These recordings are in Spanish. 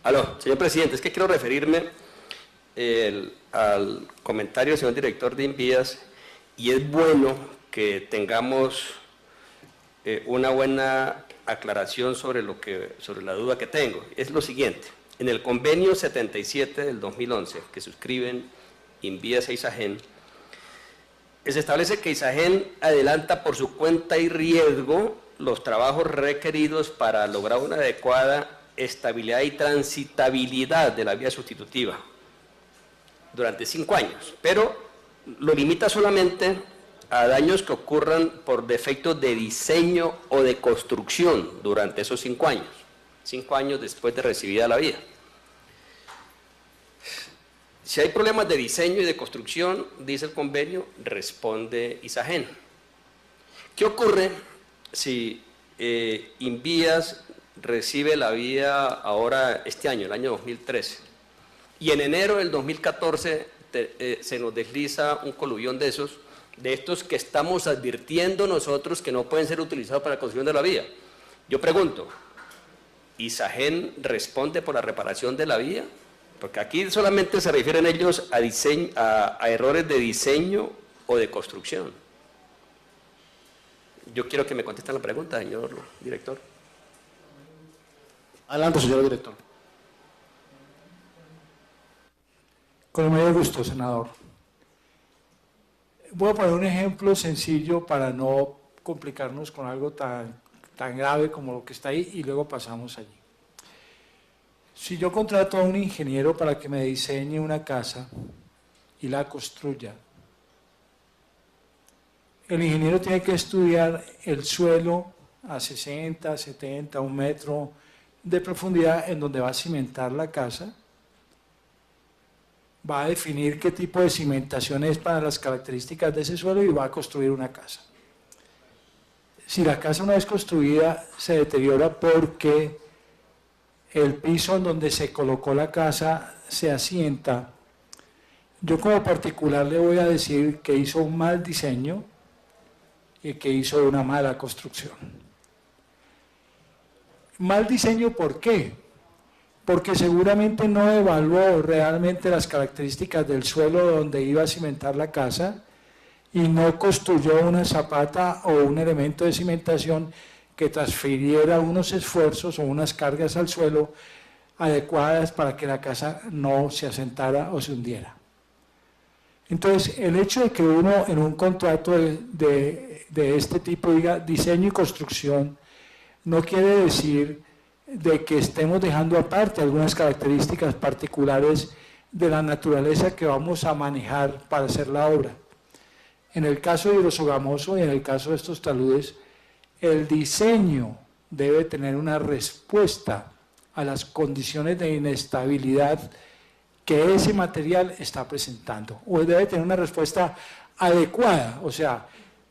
Aló, señor presidente, es que quiero referirme al comentario del señor director de Invías, y es bueno que tengamos una buena aclaración sobre la duda que tengo. Es lo siguiente: en el convenio 77 del 2011 que suscriben Invías e Isagen, se establece que Isagen adelanta por su cuenta y riesgo los trabajos requeridos para lograr una adecuada estabilidad y transitabilidad de la vía sustitutiva durante 5 años, pero lo limita solamente a daños que ocurran por defectos de diseño o de construcción durante esos 5 años, 5 años después de recibida la vía. Si hay problemas de diseño y de construcción, dice el convenio, responde Isagen. ¿Qué ocurre si Invías recibe la vía ahora este año, el año 2013, y en enero del 2014 se nos desliza un coluvión de estos que estamos advirtiendo nosotros que no pueden ser utilizados para la construcción de la vía? Yo pregunto, ¿Isagen responde por la reparación de la vía? Porque aquí solamente se refieren ellos a errores de diseño o de construcción. Yo quiero que me contesten la pregunta, señor director. Adelante, señor director. Con el mayor gusto, senador. Voy a poner un ejemplo sencillo para no complicarnos con algo tan grave como lo que está ahí y luego pasamos allí. Si yo contrato a un ingeniero para que me diseñe una casa y la construya, el ingeniero tiene que estudiar el suelo a 60, 70, 1 metro de profundidad en donde va a cimentar la casa, va a definir qué tipo de cimentación es para las características de ese suelo y va a construir una casa. Si la casa una vez construida se deteriora porque el piso en donde se colocó la casa se asienta, yo como particular le voy a decir que hizo un mal diseño y que hizo una mala construcción. Mal diseño, ¿por qué? Porque seguramente no evaluó realmente las características del suelo donde iba a cimentar la casa y no construyó una zapata o un elemento de cimentación que transfiriera unos esfuerzos o unas cargas al suelo adecuadas para que la casa no se asentara o se hundiera. Entonces, el hecho de que uno en un contrato de este tipo diga diseño y construcción no quiere decir de que estemos dejando aparte algunas características particulares de la naturaleza que vamos a manejar para hacer la obra. En el caso de Hidrosogamoso y en el caso de estos taludes, el diseño debe tener una respuesta a las condiciones de inestabilidad que ese material está presentando, o debe tener una respuesta adecuada. O sea,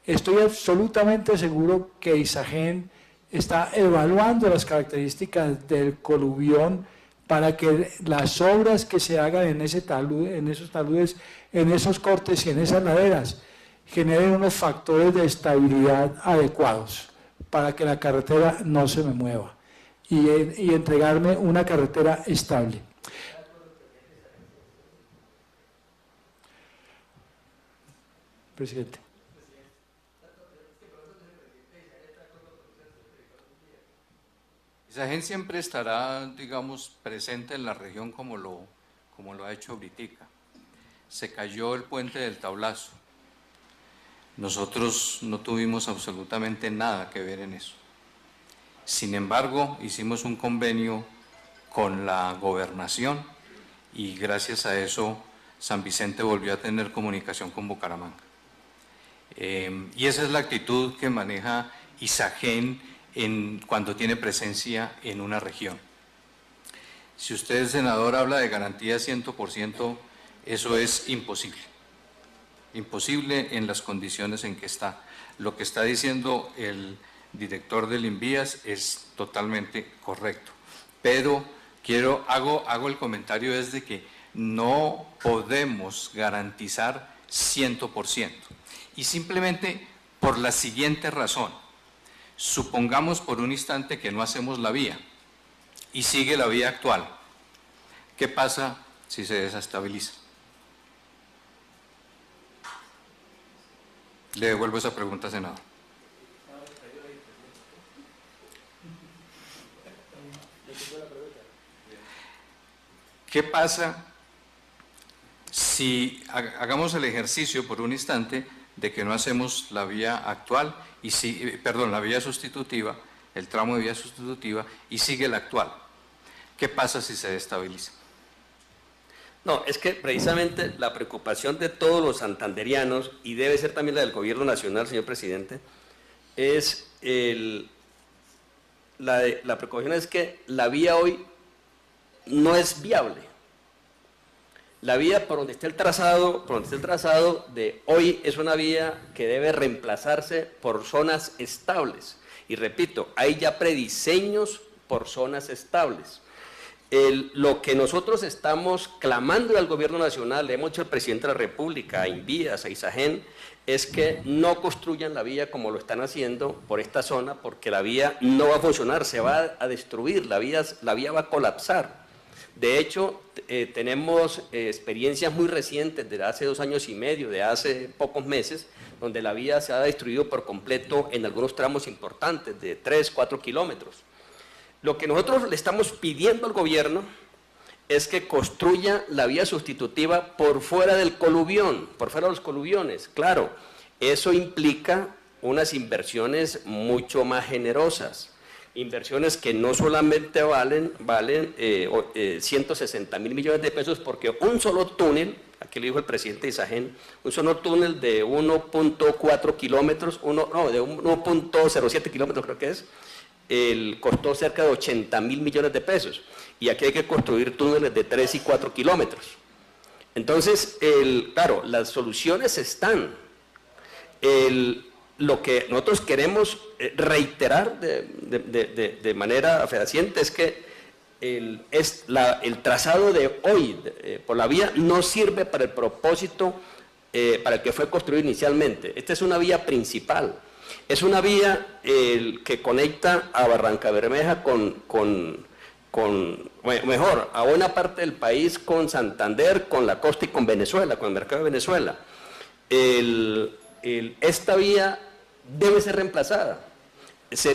estoy absolutamente seguro que Isagen está evaluando las características del coluvión para que las obras que se hagan en esos taludes, en esos cortes y en esas laderas generen unos factores de estabilidad adecuados para que la carretera no se me mueva y entregarme una carretera estable. Presidente. Isagen siempre estará, digamos, presente en la región como lo ha hecho ahorita. Se cayó el puente del Tablazo. Nosotros no tuvimos absolutamente nada que ver en eso. Sin embargo, hicimos un convenio con la gobernación y gracias a eso San Vicente volvió a tener comunicación con Bucaramanga. Y esa es la actitud que maneja Isagen cuando tiene presencia en una región. Si usted, senador, habla de garantía 100%, eso es imposible. Imposible en las condiciones en que está. Lo que está diciendo el director del Invías es totalmente correcto. Pero hago el comentario desde que no podemos garantizar 100%. Y simplemente por la siguiente razón. Supongamos por un instante que no hacemos la vía y sigue la vía actual. ¿Qué pasa si se desestabiliza? Le devuelvo esa pregunta, senador. ¿Qué pasa si hagamos el ejercicio por un instante de que no hacemos la vía actual, la vía sustitutiva, el tramo de vía sustitutiva, y sigue la actual? ¿Qué pasa si se desestabiliza? No, es que precisamente la preocupación de todos los santanderianos, y debe ser también la del gobierno nacional, señor presidente, es la preocupación es que la vía hoy no es viable. La vía por donde está el trazado, de hoy es una vía que debe reemplazarse por zonas estables. Y repito, hay ya prediseños por zonas estables. Lo que nosotros estamos clamando al gobierno nacional, le hemos dicho al presidente de la República, a Invías, a Isagen, es que no construyan la vía como lo están haciendo por esta zona, porque la vía no va a funcionar, se va a destruir, la vía va a colapsar. De hecho, tenemos experiencias muy recientes de hace 2 años y medio, de hace pocos meses, donde la vía se ha destruido por completo en algunos tramos importantes de 3, 4 kilómetros. Lo que nosotros le estamos pidiendo al gobierno es que construya la vía sustitutiva por fuera del coluvión, por fuera de los coluviones. Claro, eso implica unas inversiones mucho más generosas, inversiones que no solamente valen 160.000 millones de pesos, porque un solo túnel, aquí lo dijo el presidente Isagen, un solo túnel de 1.4 kilómetros, de 1.07 kilómetros creo que es, costó cerca de 80.000 millones de pesos, y aquí hay que construir túneles de 3 y 4 kilómetros. Entonces, claro, las soluciones están. Lo que nosotros queremos reiterar de manera fehaciente es que el trazado de hoy por la vía no sirve para el propósito para el que fue construido inicialmente. Esta es una vía principal. Es una vía que conecta a Barrancabermeja mejor, a buena parte del país con Santander, con la costa y con Venezuela, con el mercado de Venezuela. Esta vía debe ser reemplazada.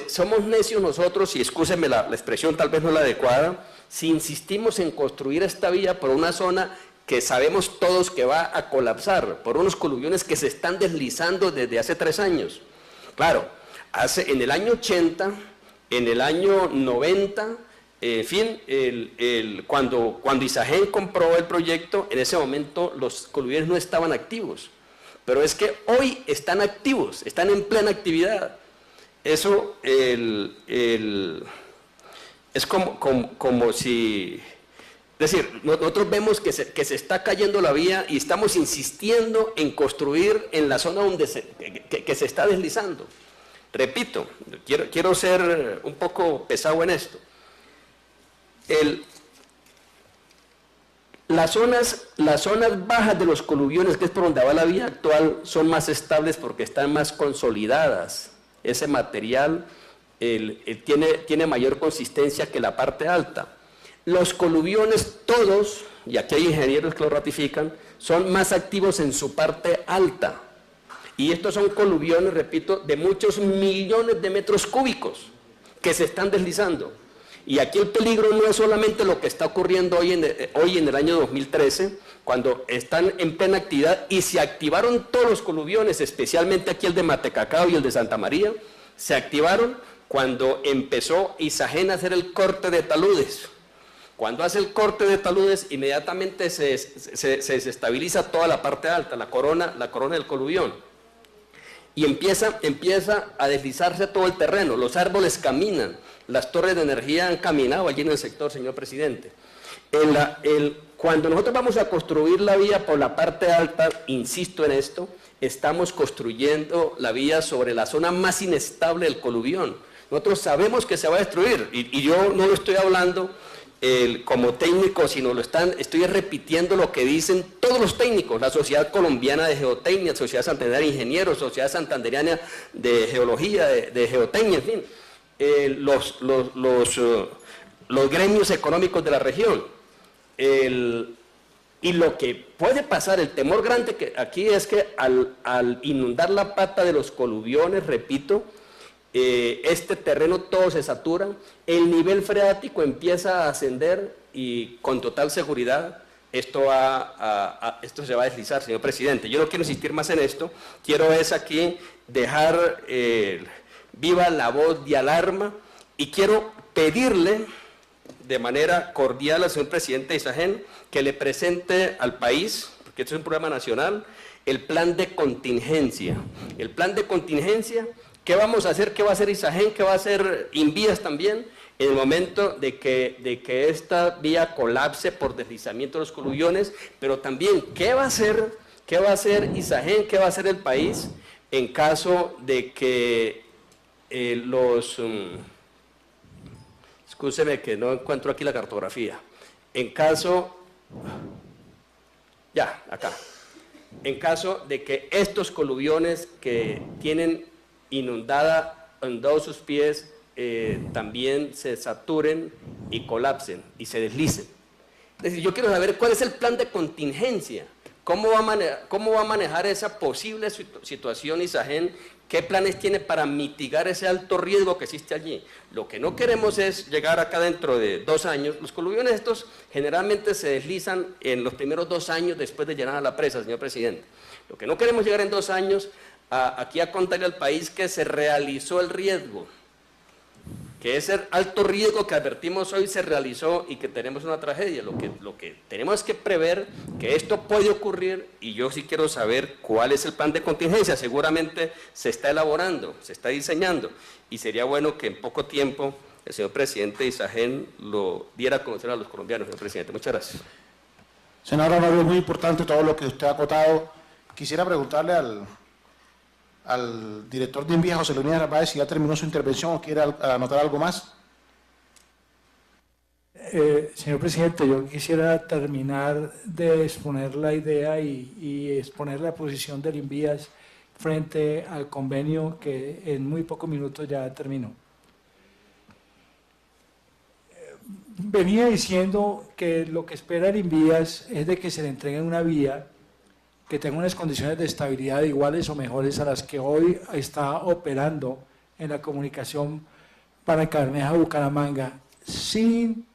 Somos necios nosotros, y excúsenme la expresión tal vez no la adecuada, si insistimos en construir esta vía por una zona que sabemos todos que va a colapsar, por unos coluviones que se están deslizando desde hace 3 años. Claro, en el año 80, en el año 90, en fin, cuando Isagen compró el proyecto, en ese momento los coluviones no estaban activos. Pero es que hoy están activos, están en plena actividad. Eso es como si... Es decir, nosotros vemos que se está cayendo la vía y estamos insistiendo en construir en la zona donde que se está deslizando. Repito, quiero ser un poco pesado en esto. Las zonas bajas de los coluviones, que es por donde va la vía actual, son más estables porque están más consolidadas. Ese material tiene mayor consistencia que la parte alta. Los coluviones todos, y aquí hay ingenieros que lo ratifican, son más activos en su parte alta. Y estos son coluviones, repito, de muchos millones de metros cúbicos que se están deslizando. Y aquí el peligro no es solamente lo que está ocurriendo hoy en el año 2013, cuando están en plena actividad y se activaron todos los coluviones, especialmente aquí el de Matecacao y el de Santa María, se activaron cuando empezó Isagen a hacer el corte de taludes. Cuando hace el corte de taludes, inmediatamente se desestabiliza toda la parte alta, la corona del coluvión. Y empieza a deslizarse todo el terreno, los árboles caminan, las torres de energía han caminado allí en el sector, señor presidente. Cuando nosotros vamos a construir la vía por la parte alta, insisto en esto, estamos construyendo la vía sobre la zona más inestable del coluvión. Nosotros sabemos que se va a destruir, y yo no lo estoy hablando como técnico, sino estoy repitiendo lo que dicen todos los técnicos, la Sociedad Colombiana de Geotecnia, Sociedad Santanderiana de Ingenieros, Sociedad Santanderiana de Geología, de Geotecnia, en fin, los gremios económicos de la región. Y lo que puede pasar, el temor grande que aquí es que al inundar la pata de los coluviones, repito, este terreno todo se satura, el nivel freático empieza a ascender y con total seguridad esto se va a deslizar, señor presidente. Yo no quiero insistir más en esto, quiero es aquí dejar viva la voz de alarma y quiero pedirle de manera cordial al señor presidente de ISAGEN que le presente al país, porque esto es un programa nacional, el plan de contingencia. El plan de contingencia, ¿qué vamos a hacer? ¿Qué va a hacer ISAGEN? ¿Qué va a hacer Invías también? En el momento de que esta vía colapse por deslizamiento de los coluviones, pero también, ¿qué va a hacer ISAGEN? ¿Qué va a hacer el país en caso de que Excúseme que no encuentro aquí la cartografía. En caso de que estos coluviones que tienen inundados sus pies también se saturen y colapsen y se deslicen. Es decir, yo quiero saber cuál es el plan de contingencia, cómo va a manejar esa posible situación ISAGEN. ¿Qué planes tiene para mitigar ese alto riesgo que existe allí? Lo que no queremos es llegar acá dentro de 2 años. Los coluviones estos generalmente se deslizan en los primeros 2 años después de llenar a la presa, señor presidente. Lo que no queremos llegar en 2 años aquí a contarle al país que se realizó el riesgo, que ese alto riesgo que advertimos hoy se realizó y que tenemos una tragedia. Lo que tenemos es que prever que esto puede ocurrir y yo sí quiero saber cuál es el plan de contingencia. Seguramente se está elaborando, se está diseñando y sería bueno que en poco tiempo el señor presidente de ISAGEN lo diera a conocer a los colombianos, señor presidente. Muchas gracias. Senador Honorio, es muy importante todo lo que usted ha acotado. Quisiera preguntarle al director de Invías, José Leonidas Narváez, si ya terminó su intervención o quiere anotar algo más. Señor presidente, yo quisiera terminar de exponer la idea y exponer la posición del Invías frente al convenio que en muy pocos minutos ya terminó. Venía diciendo que lo que espera el Invías es de que se le entregue una vía que tenga unas condiciones de estabilidad iguales o mejores a las que hoy está operando en la comunicación Barranca-Bermeja-Bucaramanga, sin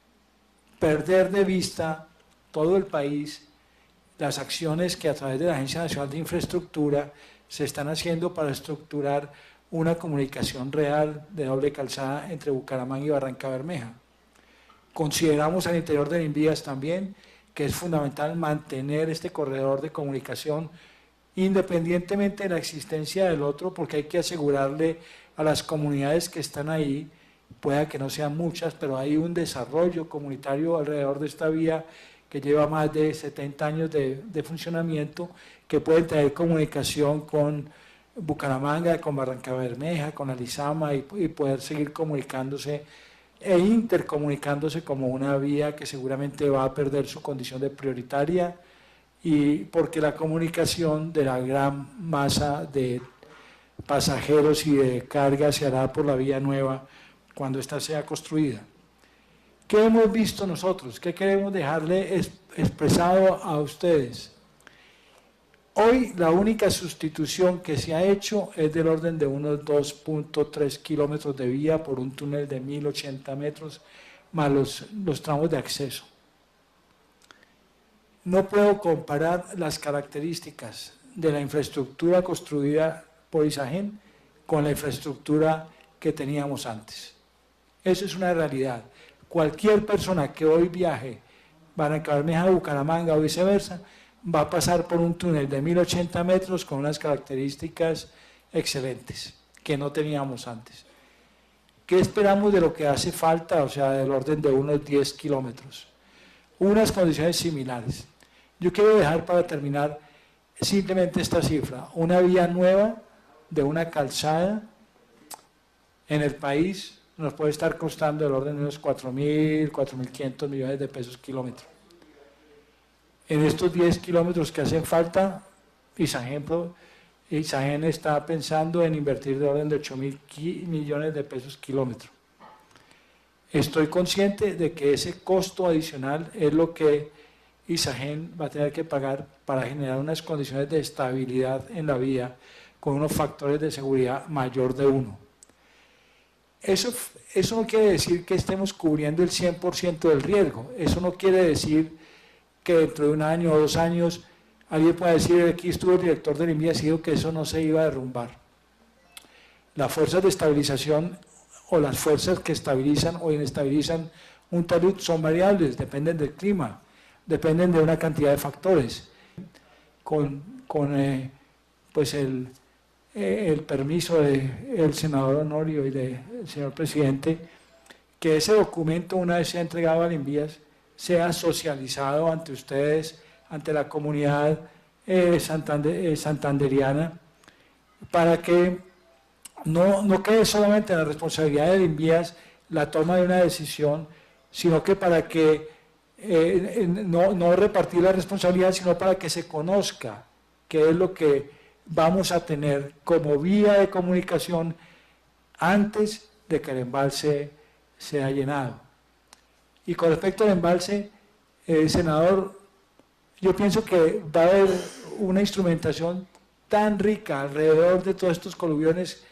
perder de vista todo el país las acciones que a través de la Agencia Nacional de Infraestructura se están haciendo para estructurar una comunicación real de doble calzada entre Bucaramanga y Barranca-Bermeja. Consideramos al interior del Invías también que es fundamental mantener este corredor de comunicación independientemente de la existencia del otro, porque hay que asegurarle a las comunidades que están ahí, pueda que no sean muchas, pero hay un desarrollo comunitario alrededor de esta vía que lleva más de 70 años de funcionamiento, que pueden tener comunicación con Bucaramanga, con Barrancabermeja, con Alizama y poder seguir comunicándose e intercomunicándose como una vía que seguramente va a perder su condición de prioritaria, y porque la comunicación de la gran masa de pasajeros y de carga se hará por la vía nueva cuando ésta sea construida. ¿Qué hemos visto nosotros? ¿Qué queremos dejarle expresado a ustedes? Hoy la única sustitución que se ha hecho es del orden de unos 2.3 kilómetros de vía por un túnel de 1080 metros, más los tramos de acceso. No puedo comparar las características de la infraestructura construida por ISAGEN con la infraestructura que teníamos antes. Eso es una realidad. Cualquier persona que hoy viaje Barrancabermeja a Bucaramanga o viceversa, va a pasar por un túnel de 1080 metros con unas características excelentes que no teníamos antes. ¿Qué esperamos de lo que hace falta? O sea, del orden de unos 10 kilómetros. Unas condiciones similares. Yo quiero dejar para terminar simplemente esta cifra. Una vía nueva de una calzada en el país nos puede estar costando el orden de unos 4.000, 4.500 millones de pesos kilómetro. En estos 10 kilómetros que hacen falta, ISAGEN está pensando en invertir de orden de 8.000 millones de pesos kilómetro. Estoy consciente de que ese costo adicional es lo que Isagen va a tener que pagar para generar unas condiciones de estabilidad en la vía con unos factores de seguridad mayor de 1. Eso no quiere decir que estemos cubriendo el 100% del riesgo. Eso no quiere decir que dentro de 1 año o 2 años alguien pueda decir, aquí estuvo el director del INVIAS y dijo que eso no se iba a derrumbar. Las fuerzas de estabilización o las fuerzas que estabilizan o inestabilizan un talud son variables, dependen del clima, dependen de una cantidad de factores. Pues el permiso del senador Honorio y del señor presidente, que ese documento, una vez sea entregado al INVIAS, sea socializado ante ustedes, ante la comunidad santanderiana, para que no quede solamente en la responsabilidad del INVIAS la toma de una decisión, sino que para que no repartir la responsabilidad, sino para que se conozca qué es lo que vamos a tener como vía de comunicación antes de que el embalse sea llenado. Y con respecto al embalse, senador, yo pienso que va a haber una instrumentación tan rica alrededor de todos estos coluviones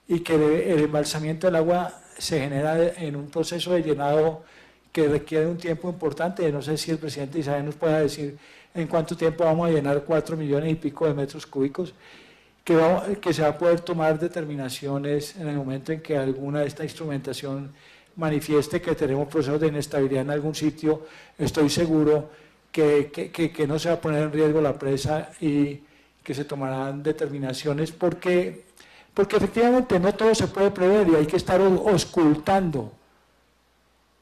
y que el embalsamiento del agua se genera en un proceso de llenado que requiere un tiempo importante. No sé si el presidente Isagen nos pueda decir en cuánto tiempo vamos a llenar 4 millones y pico de metros cúbicos, que se va a poder tomar determinaciones en el momento en que alguna de esta instrumentación manifieste que tenemos procesos de inestabilidad en algún sitio. Estoy seguro que no se va a poner en riesgo la presa y que se tomarán determinaciones porque efectivamente no todo se puede prever y hay que estar auscultando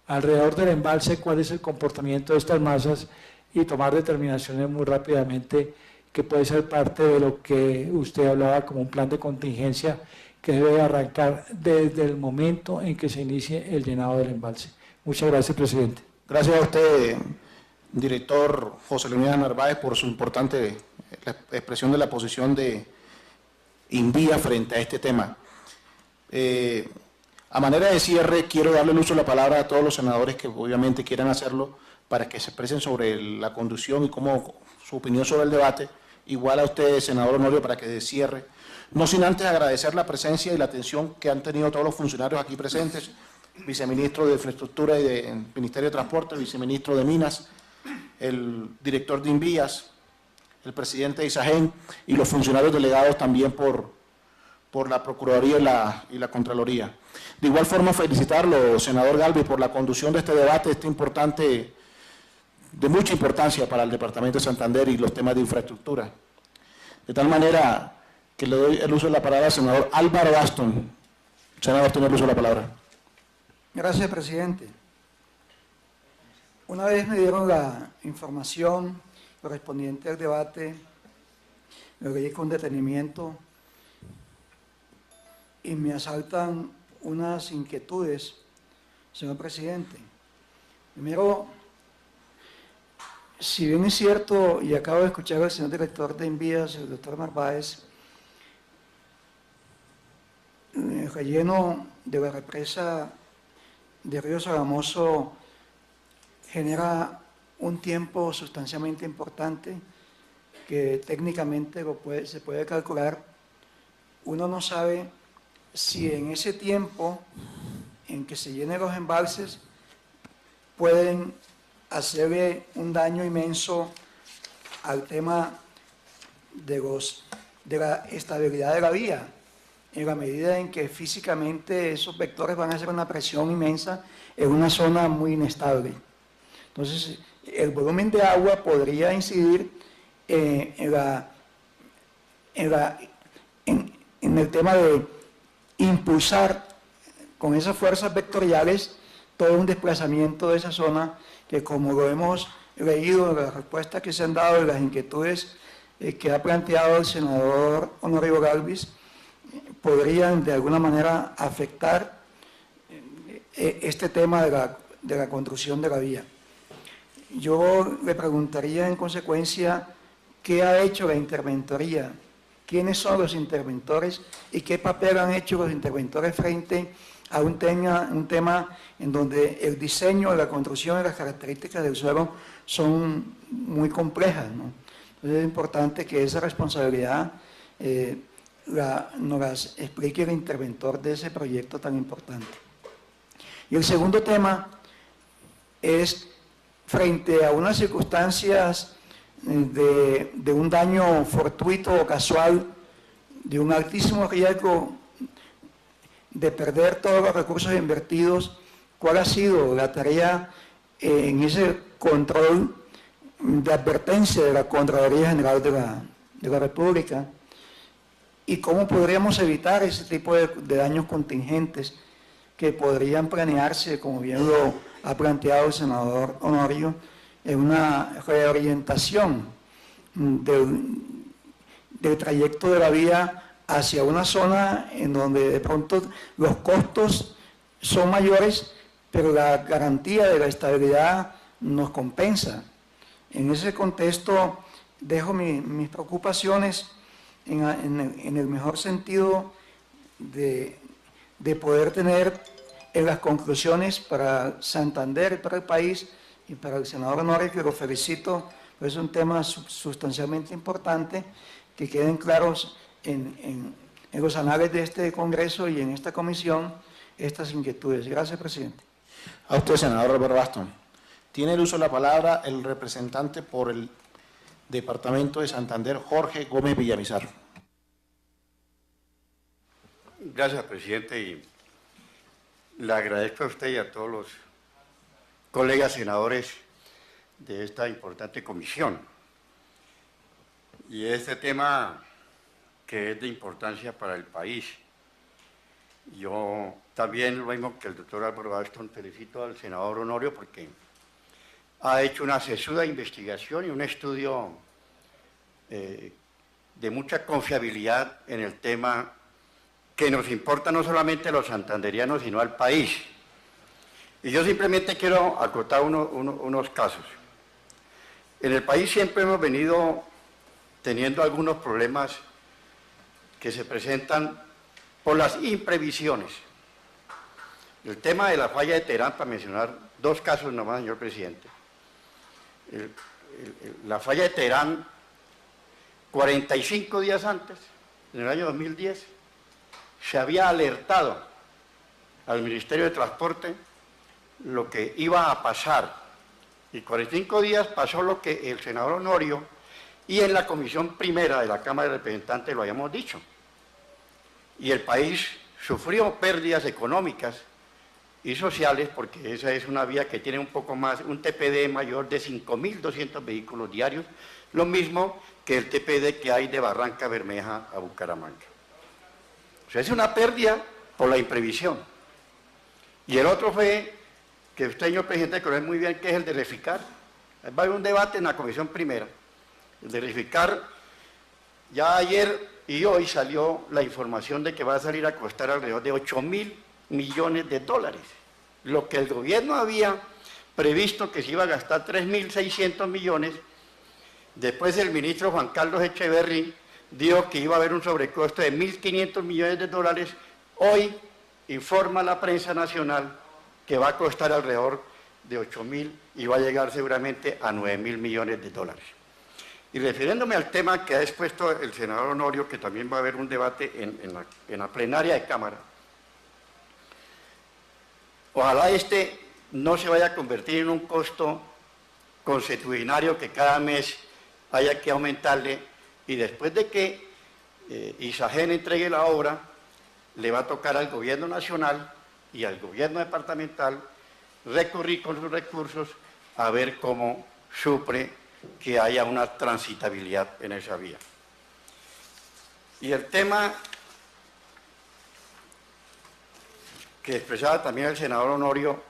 alrededor del embalse cuál es el comportamiento de estas masas y tomar determinaciones muy rápidamente, que puede ser parte de lo que usted hablaba como un plan de contingencia que debe arrancar desde el momento en que se inicie el llenado del embalse. Muchas gracias, presidente. Gracias a usted, director José Leonidas Narváez, por su importante expresión de la posición de INVIAS frente a este tema. A manera de cierre, quiero darle el uso de la palabra a todos los senadores que obviamente quieran hacerlo para que se expresen sobre la conducción y cómo su opinión sobre el debate. Igual a usted, senador Honorio, para que cierre. No sin antes agradecer la presencia y la atención que han tenido todos los funcionarios aquí presentes, viceministro de Infraestructura y del Ministerio de Transporte, el viceministro de Minas, el director de INVIAS, el presidente de Isagen y los funcionarios delegados también por la Procuraduría y la Contraloría. De igual forma, felicitarlo, senador Galvis, por la conducción de este debate, de mucha importancia para el Departamento de Santander y los temas de infraestructura. De tal manera que le doy el uso de la palabra al senador Álvaro Gaston. Senador, tiene el uso de la palabra. Gracias, presidente. Una vez me dieron la información correspondiente al debate, lo leí con detenimiento y me asaltan unas inquietudes, señor presidente. Primero, si bien es cierto, y acabo de escuchar al señor director de INVIAS, el doctor Narváez, el relleno de la represa de Río Sogamoso genera un tiempo sustancialmente importante que técnicamente se puede calcular. Uno no sabe si en ese tiempo en que se llenen los embalses pueden hacerle un daño inmenso al tema de la estabilidad de la vía, en la medida en que físicamente esos vectores van a hacer una presión inmensa en una zona muy inestable. Entonces, el volumen de agua podría incidir en el tema de impulsar con esas fuerzas vectoriales todo un desplazamiento de esa zona que, como lo hemos leído en las respuestas que se han dado y las inquietudes que ha planteado el senador Honorio Galvis, podrían de alguna manera afectar este tema de la construcción de la vía. Yo le preguntaría en consecuencia qué ha hecho la interventoría, quiénes son los interventores y qué papel han hecho los interventores frente a un tema en donde el diseño, la construcción y las características del suelo son muy complejas, ¿no? Entonces es importante que esa responsabilidad nos las explique el interventor de ese proyecto tan importante. Y el segundo tema es, frente a unas circunstancias de un daño fortuito o casual, de un altísimo riesgo de perder todos los recursos invertidos, ¿cuál ha sido la tarea en ese control de advertencia de la Contraloría General de la República? ¿Y cómo podríamos evitar ese tipo de daños contingentes que podrían planearse, como bien lo ha planteado el senador Honorio, en una reorientación del trayecto de la vía hacia una zona en donde de pronto los costos son mayores, pero la garantía de la estabilidad nos compensa? En ese contexto dejo mis preocupaciones en el mejor sentido de poder tener en las conclusiones para Santander y para el país, y para el senador Honorio, que lo felicito, pues es un tema sustancialmente importante, que queden claros en los anales de este Congreso y en esta comisión estas inquietudes. Gracias, presidente. A usted, senador Álvaro Baston. Tiene el uso de la palabra el representante por el Departamento de Santander, Jorge Gómez Villamizar. Gracias, presidente, y le agradezco a usted y a todos los colegas senadores de esta importante comisión. Y este tema que es de importancia para el país. Yo también, lo mismo que el doctor Álvaro Baston, felicito al senador Honorio porque ha hecho una sesuda investigación y un estudio de mucha confiabilidad en el tema que nos importa no solamente a los santanderianos, sino al país. Y yo simplemente quiero acotar unos casos. En el país siempre hemos venido teniendo algunos problemas que se presentan por las imprevisiones. El tema de la falla de Terán, para mencionar dos casos nomás, señor presidente. La falla de Terán, 45 días antes, en el año 2010, se había alertado al Ministerio de Transporte lo que iba a pasar. Y 45 días pasó lo que el senador Honorio y en la Comisión Primera de la Cámara de Representantes lo habíamos dicho. Y el país sufrió pérdidas económicas y sociales porque esa es una vía que tiene un poco más, un TPD mayor de 5.200 vehículos diarios, lo mismo que el TPD que hay de Barranca Bermeja a Bucaramanga. O sea, es una pérdida por la imprevisión. Y el otro fue, que usted, señor presidente, conoce muy bien, que es el de Reficar. Va a haber un debate en la Comisión Primera. El de Reficar, ya ayer y hoy salió la información de que va a salir a costar alrededor de 8.000 millones de dólares. Lo que el gobierno había previsto que se iba a gastar 3.600 millones, después el ministro Juan Carlos Echeverri dijo que iba a haber un sobrecosto de 1.500 millones de dólares. Hoy informa la prensa nacional que va a costar alrededor de 8.000 y va a llegar seguramente a 9.000 millones de dólares. Y refiriéndome al tema que ha expuesto el senador Honorio, que también va a haber un debate en la plenaria de Cámara, ojalá este no se vaya a convertir en un costo consuetudinario que cada mes haya que aumentarle, y después de que ISAGEN entregue la obra, le va a tocar al gobierno nacional y al gobierno departamental recurrir con sus recursos a ver cómo supre que haya una transitabilidad en esa vía. Y el tema que expresaba también el senador Honorio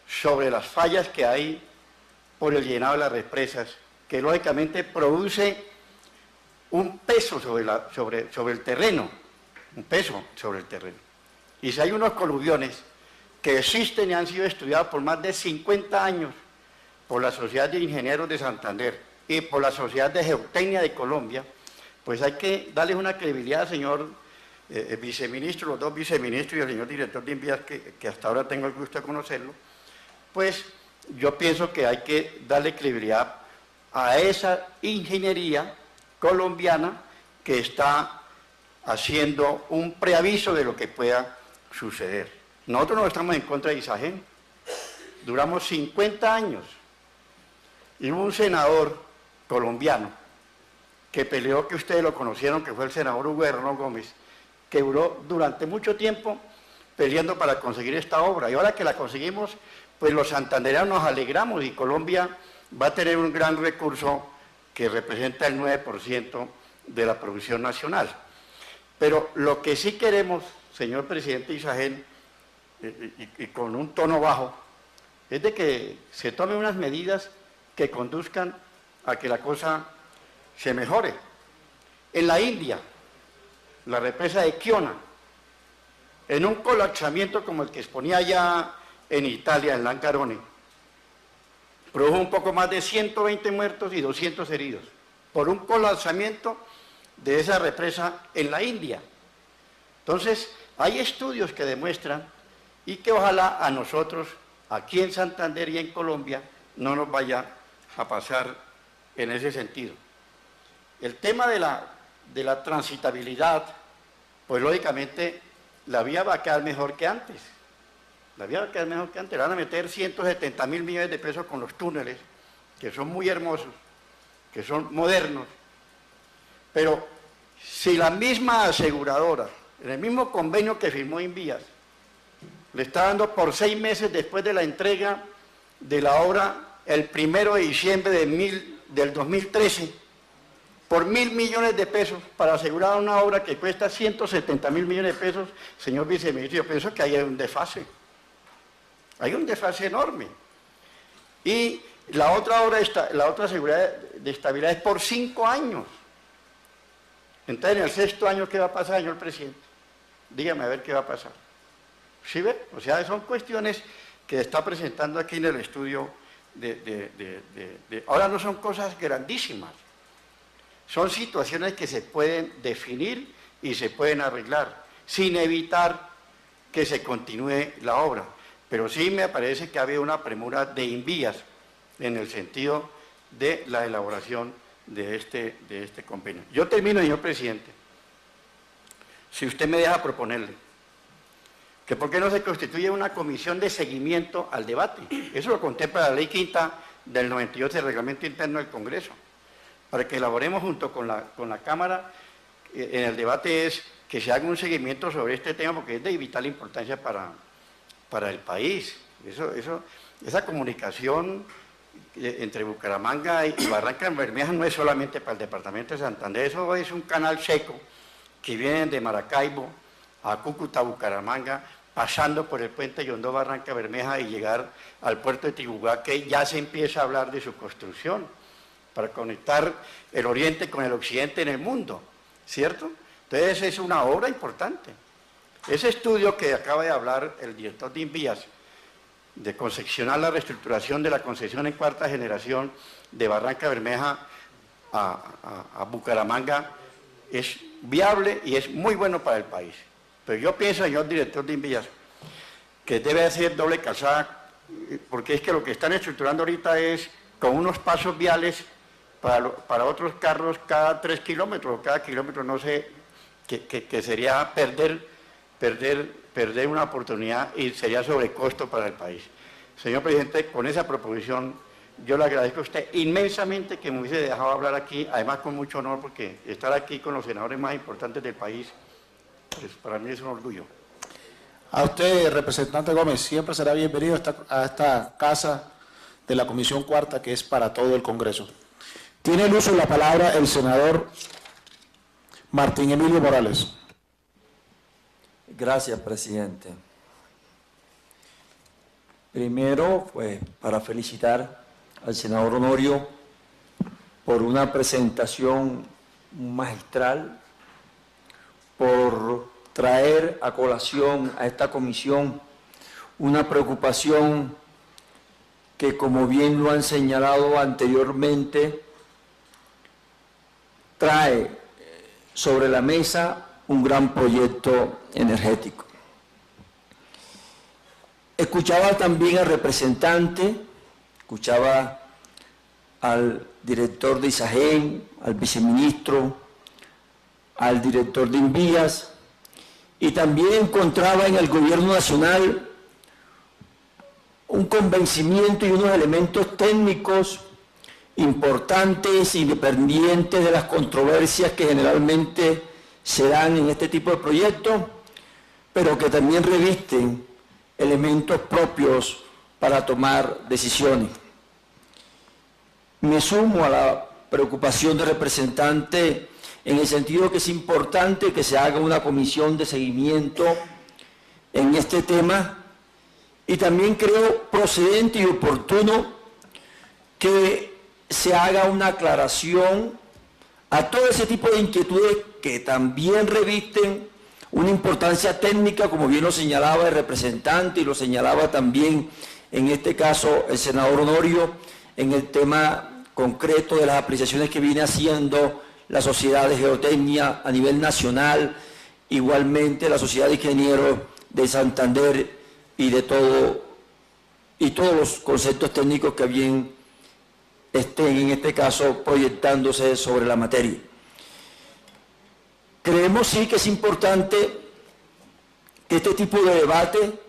sobre las fallas que hay por el llenado de las represas, que lógicamente produce un peso sobre el terreno, un peso sobre el terreno. Y si hay unos coluviones que existen y han sido estudiados por más de 50 años por la Sociedad de Ingenieros de Santander y por la Sociedad de Geotecnia de Colombia, pues hay que darles una credibilidad al señor viceministro, los dos viceministros y el señor director de Invías, que hasta ahora tengo el gusto de conocerlo, pues yo pienso que hay que darle credibilidad a esa ingeniería colombiana que está haciendo un preaviso de lo que pueda suceder. Nosotros no estamos en contra de Isagen, duramos 50 años y hubo un senador colombiano que peleó, que ustedes lo conocieron, que fue el senador Hugo Herrero Gómez, que duró durante mucho tiempo peleando para conseguir esta obra. Y ahora que la conseguimos, pues los santandereanos nos alegramos y Colombia va a tener un gran recurso que representa el 9% de la producción nacional. Pero lo que sí queremos, señor presidente Isagen, y con un tono bajo, es de que se tomen unas medidas que conduzcan a que la cosa se mejore. En la India, la represa de Kiona, en un colapsamiento como el que exponía allá en Italia, en Lancarone, produjo un poco más de 120 muertos y 200 heridos, por un colapsamiento de esa represa en la India. Entonces, hay estudios que demuestran y que ojalá a nosotros, aquí en Santander y en Colombia, no nos vaya a pasar en ese sentido. El tema de la transitabilidad, pues lógicamente la vía va a quedar mejor que antes. La vía va a quedar mejor que antes. Le van a meter 170.000 millones de pesos con los túneles, que son muy hermosos, que son modernos. Pero si la misma aseguradora, en el mismo convenio que firmó Invías, le está dando por 6 meses después de la entrega de la obra, el 1 de diciembre del 2013, por 1.000 millones de pesos para asegurar una obra que cuesta 170.000 millones de pesos, señor viceministro, yo pienso que ahí hay un desfase. Hay un desfase enorme. Y la otra obra, la otra seguridad de estabilidad es por 5 años. Entonces, en el 6º año, ¿qué va a pasar, señor presidente? Dígame a ver qué va a pasar. ¿Sí ve? O sea, son cuestiones que está presentando aquí en el estudio ahora no son cosas grandísimas. Son situaciones que se pueden definir y se pueden arreglar, sin evitar que se continúe la obra. Pero sí me parece que ha habido una premura de Invías en el sentido de la elaboración de este convenio. Yo termino, señor presidente, si usted me deja proponerle, que por qué no se constituye una comisión de seguimiento al debate. Eso lo contempla la Ley Quinta del 98 del Reglamento Interno del Congreso, para que elaboremos junto con la Cámara en el debate, es que se haga un seguimiento sobre este tema, porque es de vital importancia para el país. Esa comunicación entre Bucaramanga y Barranca Bermeja no es solamente para el departamento de Santander, eso es un canal seco que viene de Maracaibo a Cúcuta, Bucaramanga, pasando por el puente Yondó Barranca Bermeja y llegar al puerto de Tibugá, que ya se empieza a hablar de su construcción, para conectar el oriente con el occidente en el mundo, ¿cierto? Entonces es una obra importante. Ese estudio que acaba de hablar el director de Invías, de concesionar la reestructuración de la concesión en 4ª generación de Barranca Bermeja a Bucaramanga, es viable y es muy bueno para el país. Pero yo pienso, señor director de Invías, que debe hacer doble calzada, porque es que lo que están estructurando ahorita es con unos pasos viales para otros carros cada 3 kilómetros, o cada kilómetro, no sé, que sería perder una oportunidad y sería sobrecosto para el país. Señor presidente, con esa proposición yo le agradezco a usted inmensamente que me hubiese dejado hablar aquí, además con mucho honor, porque estar aquí con los senadores más importantes del país, pues para mí es un orgullo. A usted, representante Gómez, siempre será bienvenido a esta casa de la Comisión Cuarta, que es para todo el Congreso. Tiene el uso de la palabra el senador Martín Emilio Morales. Gracias, presidente. Primero, pues, para felicitar al senador Honorio por una presentación magistral, por traer a colación a esta comisión una preocupación que, como bien lo han señalado anteriormente, trae sobre la mesa un gran proyecto energético. Escuchaba también al representante, escuchaba al director de ISAGEN, al viceministro, al director de INVIAS, y también encontraba en el gobierno nacional un convencimiento y unos elementos técnicos importantes, independientes de las controversias que generalmente se dan en este tipo de proyectos, pero que también revisten elementos propios para tomar decisiones. Me sumo a la preocupación del representante en el sentido que es importante que se haga una comisión de seguimiento en este tema, y también creo procedente y oportuno que se haga una aclaración a todo ese tipo de inquietudes que también revisten una importancia técnica, como bien lo señalaba el representante y lo señalaba también en este caso el senador Honorio, en el tema concreto de las apreciaciones que viene haciendo la Sociedad de Geotecnia a nivel nacional, igualmente la Sociedad de Ingenieros de Santander y todos los conceptos técnicos que bien estén en este caso proyectándose sobre la materia. Creemos sí que es importante que este tipo de debate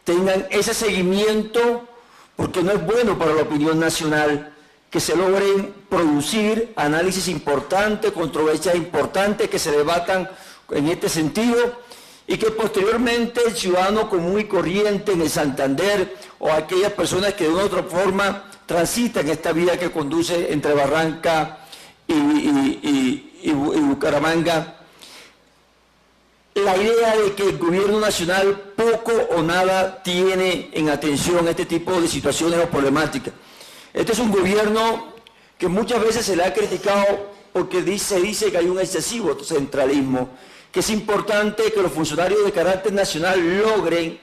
tengan ese seguimiento, porque no es bueno para la opinión nacional que se logren producir análisis importantes, controversias importantes que se debatan en este sentido, y que posteriormente el ciudadano común y corriente en el Santander o aquellas personas que de una u otra forma transitan esta vía que conduce entre Barranca y Bucaramanga, la idea de que el gobierno nacional poco o nada tiene en atención este tipo de situaciones o problemáticas. Este es un gobierno que muchas veces se le ha criticado porque se dice que hay un excesivo centralismo, que es importante que los funcionarios de carácter nacional logren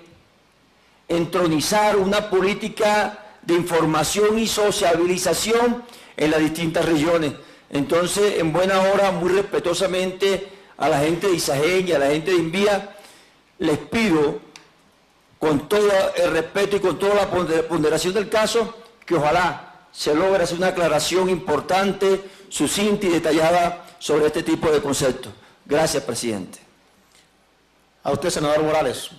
entronizar una política de información y sociabilización en las distintas regiones. Entonces, en buena hora, muy respetuosamente a la gente de ISAGEN y a la gente de INVIAS, les pido, con todo el respeto y con toda la ponderación del caso, que ojalá se logre hacer una aclaración importante, sucinta y detallada sobre este tipo de conceptos. Gracias, presidente. A usted, senador Morales.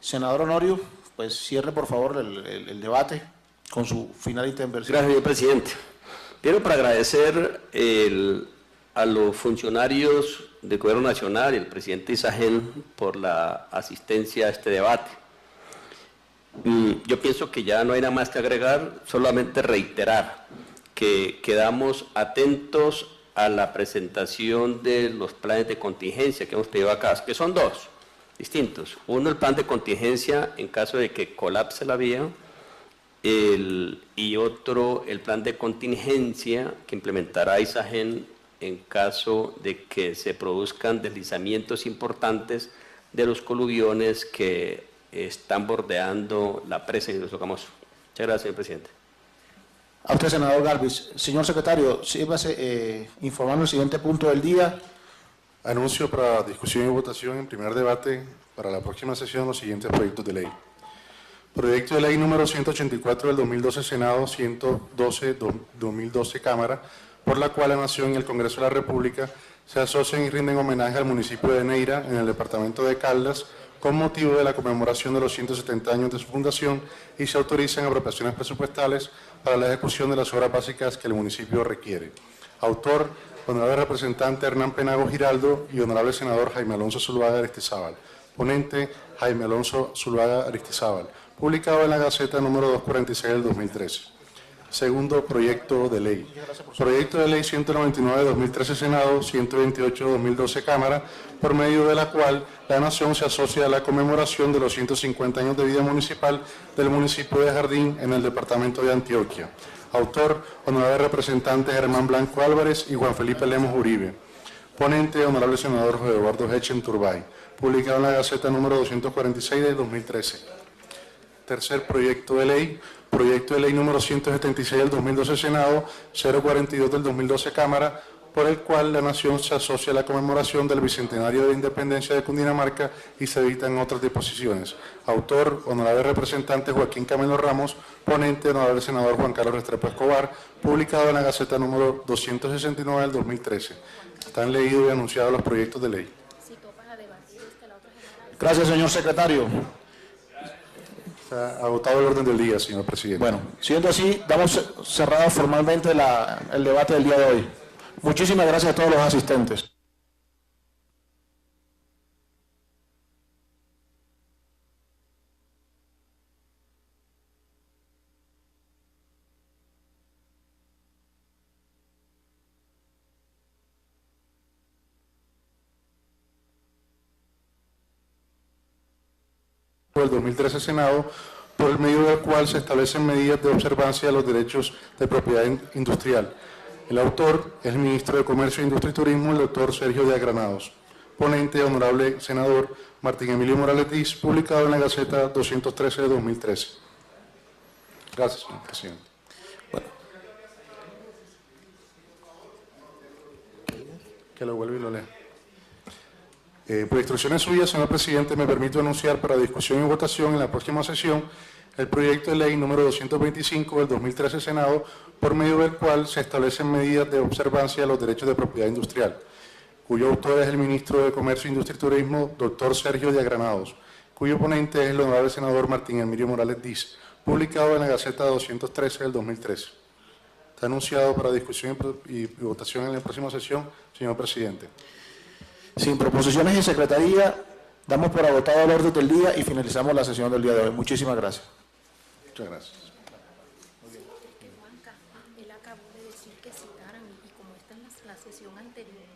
Senador Honorio, pues cierre por favor el debate con su final intervención. Gracias, señor presidente. Quiero para agradecer a los funcionarios del Gobierno Nacional y el presidente ISAGEN por la asistencia a este debate. Yo pienso que ya no hay nada más que agregar, solamente reiterar que quedamos atentos a la presentación de los planes de contingencia que hemos pedido acá, que son dos distintos. Uno, el plan de contingencia en caso de que colapse la vía, y otro, el plan de contingencia que implementará ISAGEN en caso de que se produzcan deslizamientos importantes de los coluviones que están bordeando la presa de Río Sogamoso. Muchas gracias, señor presidente. A usted, senador Galvis. Señor secretario, sírvase informando el siguiente punto del día. Anuncio para discusión y votación en primer debate para la próxima sesión los siguientes proyectos de ley. Proyecto de ley número 184 del 2012 Senado, 112-2012 Cámara, por la cual la Nación y el Congreso de la República se asocian y rinden homenaje al municipio de Neira, en el departamento de Caldas, con motivo de la conmemoración de los 170 años de su fundación, y se autorizan apropiaciones presupuestales para la ejecución de las obras básicas que el municipio requiere. Autor, honorable representante Hernán Penago Giraldo y honorable senador Jaime Alonso Zuluaga Aristizábal. Ponente, Jaime Alonso Zuluaga Aristizábal. Publicado en la Gaceta número 246 del 2013. Segundo proyecto de ley. Proyecto de ley 199-2013 Senado, 128-2012 Cámara, por medio de la cual la Nación se asocia a la conmemoración de los 150 años de vida municipal del municipio de Jardín en el departamento de Antioquia. Autor, honorable representante Germán Blanco Álvarez y Juan Felipe Lemos Uribe. Ponente, honorable senador José Eduardo Hechen Turbay. Publicado en la Gaceta número 246 del 2013. Tercer proyecto de ley. Proyecto de ley número 176 del 2012 Senado, 042 del 2012 Cámara, por el cual la Nación se asocia a la conmemoración del Bicentenario de la Independencia de Cundinamarca y se evitan otras disposiciones. Autor, honorable representante Joaquín Camilo Ramos, ponente, honorable senador Juan Carlos Restrepo Escobar, publicado en la Gaceta número 269 del 2013. Están leídos y anunciados los proyectos de ley. Gracias, señor secretario. Está agotado el orden del día, señor presidente. Bueno, siendo así, damos cerrado formalmente el debate del día de hoy. Muchísimas gracias a todos los asistentes. Del 2013 Senado, por el medio del cual se establecen medidas de observancia de los derechos de propiedad industrial. El autor es el ministro de Comercio, Industria y Turismo, el doctor Sergio Díaz Granados. Ponente, honorable senador Martín Emilio Morales Diz, publicado en la Gaceta 213 de 2013. Gracias, señor presidente. Bueno. Que lo vuelva y lo lea. Por instrucciones suyas, señor presidente, me permito anunciar para discusión y votación en la próxima sesión el proyecto de ley número 225 del 2013 Senado, por medio del cual se establecen medidas de observancia de los derechos de propiedad industrial, cuyo autor es el ministro de Comercio, Industria y Turismo, doctor Sergio Díaz Granados, cuyo ponente es el honorable senador Martín Emilio Morales Diz, publicado en la Gaceta 213 del 2013. Está anunciado para discusión y votación en la próxima sesión, señor presidente. Sin proposiciones en secretaría, damos por agotado el orden del día y finalizamos la sesión del día de hoy. Muchísimas gracias. Muchas gracias. Juanca, él acabó de decir que citaran y como está en la sesión anterior,